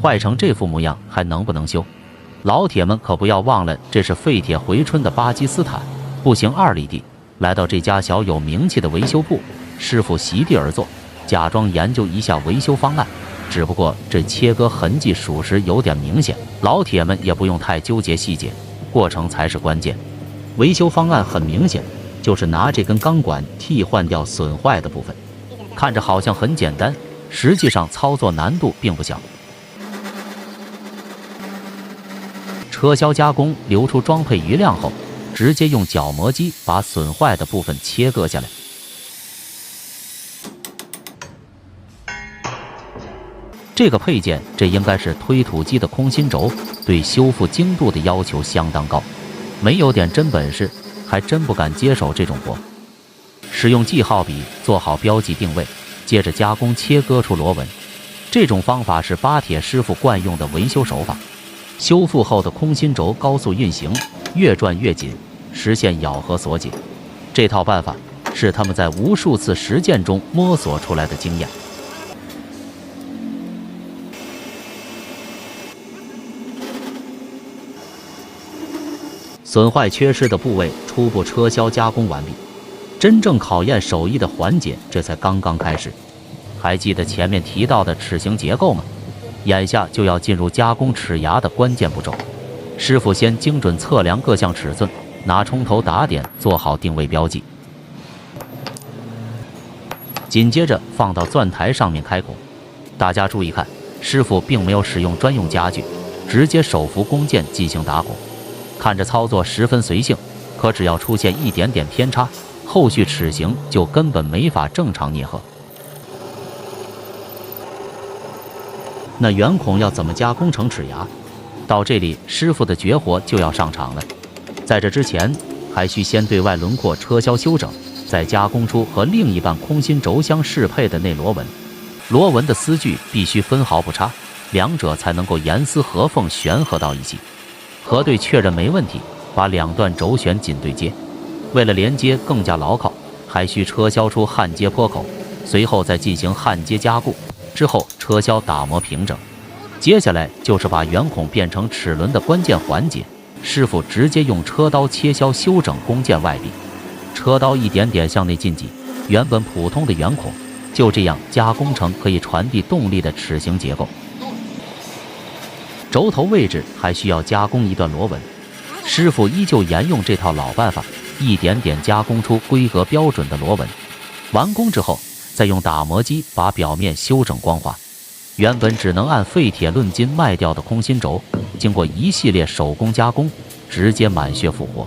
坏成这副模样还能不能修？老铁们可不要忘了，这是废铁回春的巴基斯坦，步行2里地来到这家小有名气的维修部，师傅席地而坐，假装研究一下维修方案。只不过这切割痕迹属实有点明显，老铁们也不用太纠结细节，过程才是关键。维修方案很明显，就是拿这根钢管替换掉损坏的部分。看着好像很简单，实际上操作难度并不小。车销加工留出装配余量后，直接用角磨机把损坏的部分切割下来。这个配件，这应该是推土机的空心轴，对修复精度的要求相当高。没有点真本事，还真不敢接手这种活。使用记号笔做好标记定位，接着加工切割出螺纹。这种方法是巴铁师傅惯用的维修手法。修复后的空心轴高速运行，越转越紧，实现咬合锁紧。这套办法是他们在无数次实践中摸索出来的经验。损坏缺失的部位初步车销加工完毕，真正考验手艺的环节这才刚刚开始。还记得前面提到的齿形结构吗？眼下就要进入加工齿牙的关键步骤。师傅先精准测量各项尺寸，拿冲头打点做好定位标记，紧接着放到钻台上面开孔。大家注意看，师傅并没有使用专用家具，直接手扶弓箭进行打孔。看着操作十分随性，可只要出现一点点偏差，后续齿形就根本没法正常啮合。那圆孔要怎么加工成齿牙？到这里，师傅的绝活就要上场了。在这之前，还需先对外轮廓车销修整，再加工出和另一半空心轴相适配的内螺纹。螺纹的丝距必须分毫不差，两者才能够严丝合缝旋合到一起。核对确认没问题，把两段轴旋紧对接。为了连接更加牢靠，还需车销出焊接坡口，随后再进行焊接加固，之后车销打磨平整。接下来就是把圆孔变成齿轮的关键环节，师傅直接用车刀切削修整弓箭外壁，车刀一点点向内进挤，原本普通的圆孔就这样加工成可以传递动力的齿形结构。轴头位置还需要加工一段螺纹，师傅依旧沿用这套老办法，一点点加工出规格标准的螺纹。完工之后，再用打磨机把表面修整光滑。原本只能按废铁论斤卖掉的空心轴，经过一系列手工加工，直接满血复活。